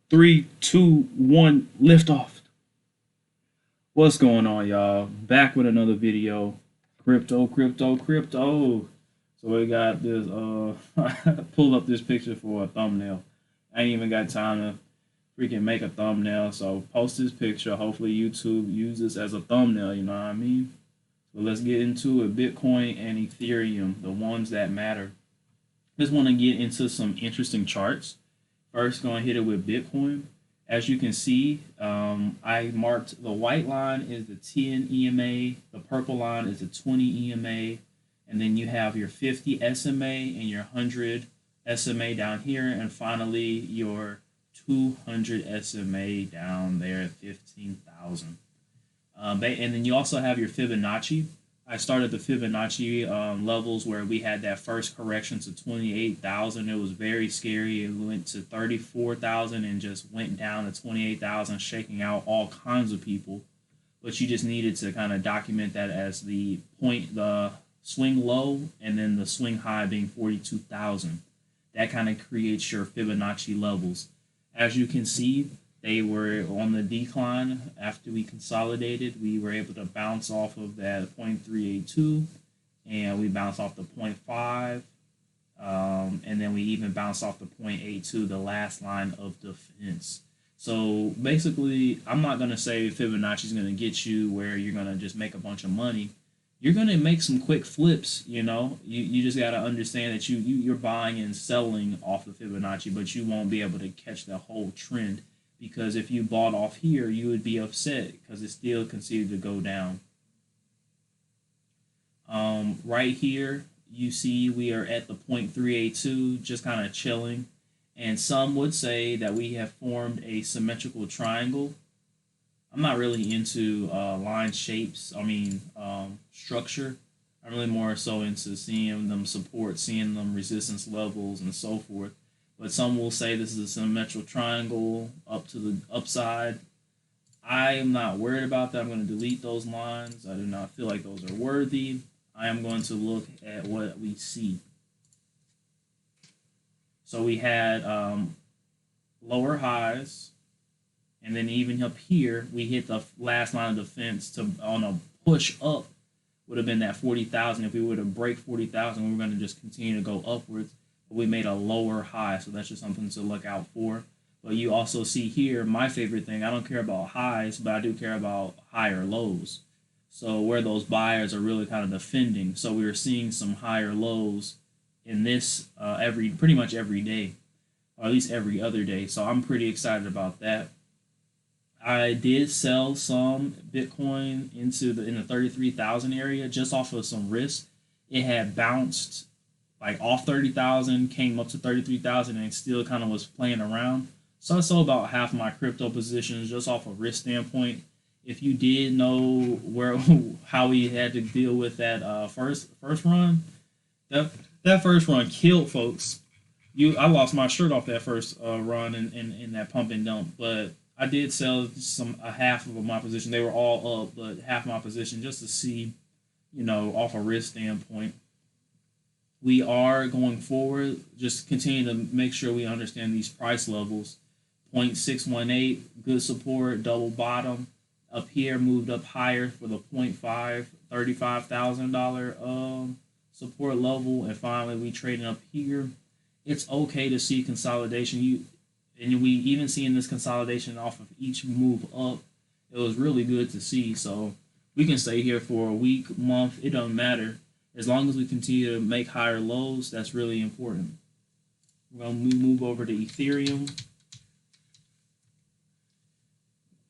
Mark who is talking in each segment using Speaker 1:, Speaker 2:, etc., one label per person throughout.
Speaker 1: Three, two, one, lift off. What's going on, y'all? Back with another video. Crypto, crypto, crypto. So we got this. Pull up this picture for a thumbnail. I ain't even got time to freaking make a thumbnail. So post this picture. Hopefully YouTube uses as a thumbnail. You know what I mean? So let's get into it. Bitcoin and Ethereum, the ones that matter. Just want to get into some interesting charts. First, going to hit it with Bitcoin. As you can see, I marked the white line is the 10 EMA, the purple line is the 20 EMA, and then you have your 50 SMA and your 100 SMA down here, and finally your 200 SMA down there at 15,000. And then you also have your Fibonacci. I started the Fibonacci levels where we had that first correction to 28,000. It was very scary. It went to 34,000 and just went down to 28,000, shaking out all kinds of people. But you just needed to kind of document that as the point, the swing low, and then the swing high being 42,000. That kind of creates your Fibonacci levels. As you can see, they were on the decline after we consolidated. We were able to bounce off of that 0.382, and we bounced off the 0.5, and then we even bounced off the 0.82, the last line of defense. So basically, I'm not going to say Fibonacci is going to get you where you're going to just make a bunch of money. You're going to make some quick flips, you know. You just got to understand that you're buying and selling off of Fibonacci, but you won't be able to catch the whole trend, because if you bought off here, you would be upset because it's still considered to go down. Right here, you see we are at the 0.382, just kind of chilling. And some would say that we have formed a symmetrical triangle. I'm not really into line shapes, structure. I'm really more so into seeing them support, seeing them resistance levels, and so forth. But some will say this is a symmetrical triangle up to the upside. I am not worried about that. I'm going to delete those lines. I do not feel like those are worthy. I am going to look at what we see. So we had lower highs, and then even up here, we hit the last line of defense to on a push up would have been that 40,000. If we were to break 40,000, we were going to just continue to go upwards. But we made a lower high, so that's just something to look out for. But you also see here, my favorite thing, I don't care about highs, but I do care about higher lows. So where those buyers are really kind of defending. So we were seeing some higher lows in this pretty much every day, or at least every other day. So I'm pretty excited about that. I did sell some Bitcoin in the 33,000 area just off of some risk. It had bounced like off 30,000, came up to 33,000, and still kind of was playing around. So I sold about half my crypto positions just off a risk standpoint. If you did know where how we had to deal with that first run, that that first run killed folks. I lost my shirt off that first run in that pump and dump, but I did sell a half of my position. They were all up, but half my position just to see, off a risk standpoint. We are going forward, just continue to make sure we understand these price levels. 0.618, good support, double bottom. Up here, moved up higher for the 0.5, $35,000 support level. And finally, we trading up here. It's okay to see consolidation. And we even seeing this consolidation off of each move up. It was really good to see. So we can stay here for a week, month. It doesn't matter. As long as we continue to make higher lows, that's really important. We're going to move over to Ethereum.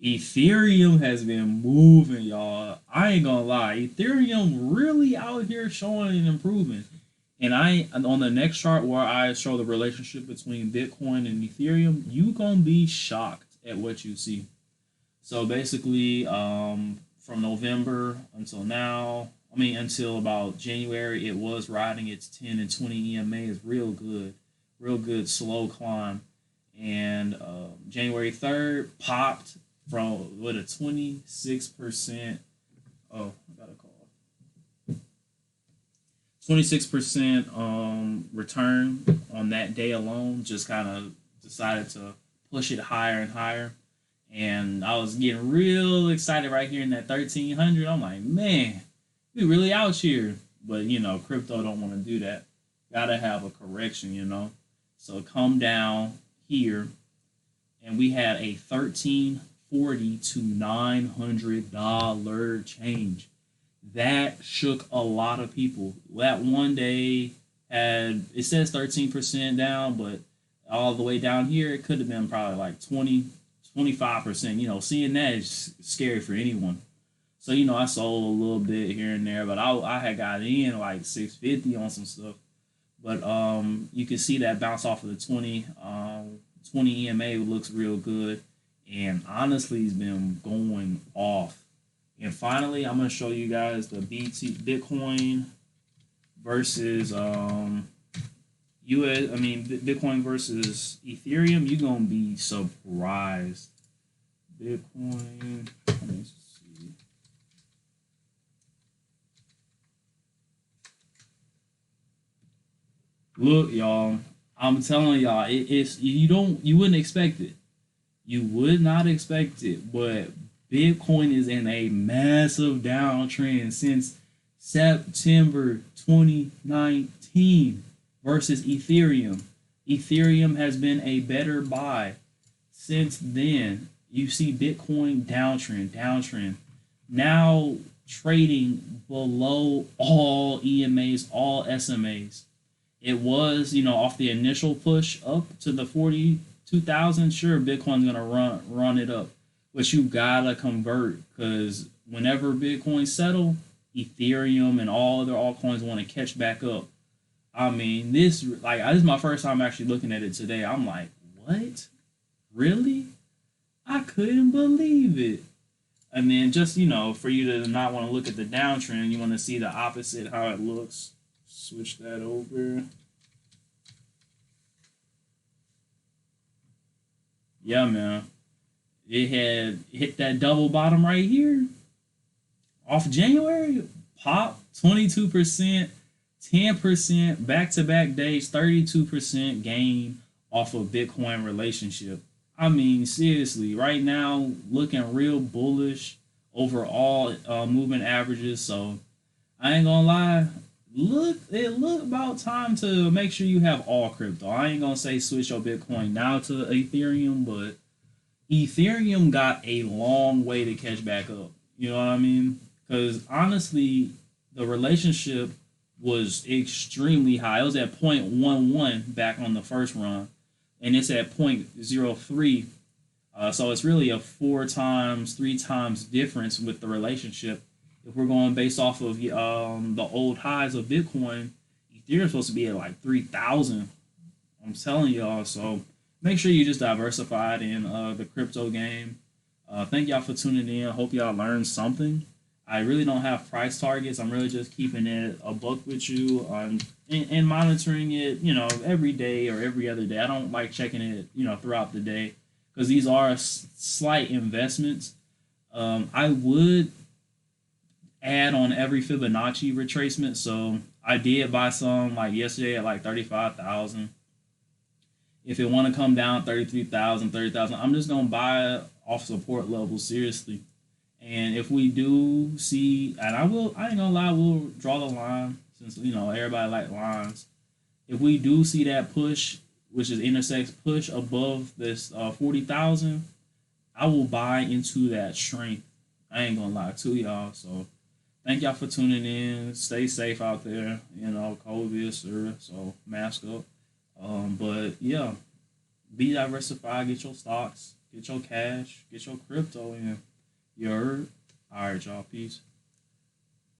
Speaker 1: Ethereum has been moving, y'all. I ain't gonna lie. Ethereum really out here showing an improvement. And on the next chart where I show the relationship between Bitcoin and Ethereum, you gonna be shocked at what you see. So basically, from November until now, until about January, it was riding its 10 and 20 EMA is real good, slow climb. And January 3rd popped from with a 26%. Oh, I got a call. 26% return on that day alone. Just kind of decided to push it higher and higher. And I was getting real excited right here in that 1300. I'm like, man, we really out here. But you know, crypto don't want to do that. Gotta have a correction, you know. So come down here, and we had a 1340 to $900 change. That shook a lot of people. That one day had, it says 13% down, but all the way down here it could have been probably like 25%. You know, seeing that is scary for anyone. So you know, I sold a little bit here and there, but I had got in like 650 on some stuff. But you can see that bounce off of the 20 EMA looks real good, and honestly, it's been going off. And finally, I'm gonna show you guys the Bitcoin versus Bitcoin versus Ethereum. You're gonna be surprised. Bitcoin. Let me see. Look, y'all. I'm telling y'all, it's you wouldn't expect it. You would not expect it, but Bitcoin is in a massive downtrend since September 2019 versus Ethereum. Ethereum has been a better buy since then. You see Bitcoin downtrend. Now trading below all EMAs, all SMAs. It was, you know, off the initial push up to the 42,000. Sure, Bitcoin's gonna run it up, but you gotta convert, because whenever Bitcoin settle, Ethereum and all other altcoins want to catch back up. I mean, this is my first time actually looking at it today. I'm like, what? Really? I couldn't believe it. And then just, you know, for you to not want to look at the downtrend, you want to see the opposite, how it looks. Switch that over. Yeah, man. It had hit that double bottom right here off January. Pop 22%, 10% back to back days, 32% gain off of Bitcoin relationship. I mean, seriously, right now looking real bullish over all moving averages. So I ain't gonna lie. Look about time to make sure you have all crypto. I ain't gonna say switch your Bitcoin now to Ethereum, but Ethereum got a long way to catch back up. You know what I mean? Because honestly, the relationship was extremely high. It was at 0.11 back on the first run, and it's at 0.03. So it's really a 3 times difference with the relationship. If we're going based off of the old highs of Bitcoin, Ethereum's supposed to be at like 3,000. I'm telling y'all. So make sure you just diversified in the crypto game. Thank y'all for tuning in. Hope y'all learned something. I really don't have price targets. I'm really just keeping it a buck with you and monitoring it, you know, every day or every other day. I don't like checking it, you know, throughout the day, because these are slight investments. I would add on every Fibonacci retracement. So I did buy some like yesterday at like 35,000. If it want to come down 33,000, 30,000, I'm just going to buy off support levels, seriously. And if we do see, and I ain't gonna lie, we'll draw the line, since, you know, everybody like lines. If we do see that push, which is intersects push above this 40,000, I will buy into that strength. I ain't gonna lie to y'all. So thank y'all for tuning in. Stay safe out there. You know, COVID, sir. So mask up. But yeah, be diversified. Get your stocks. Get your cash. Get your crypto in. You heard? All right, y'all. Peace.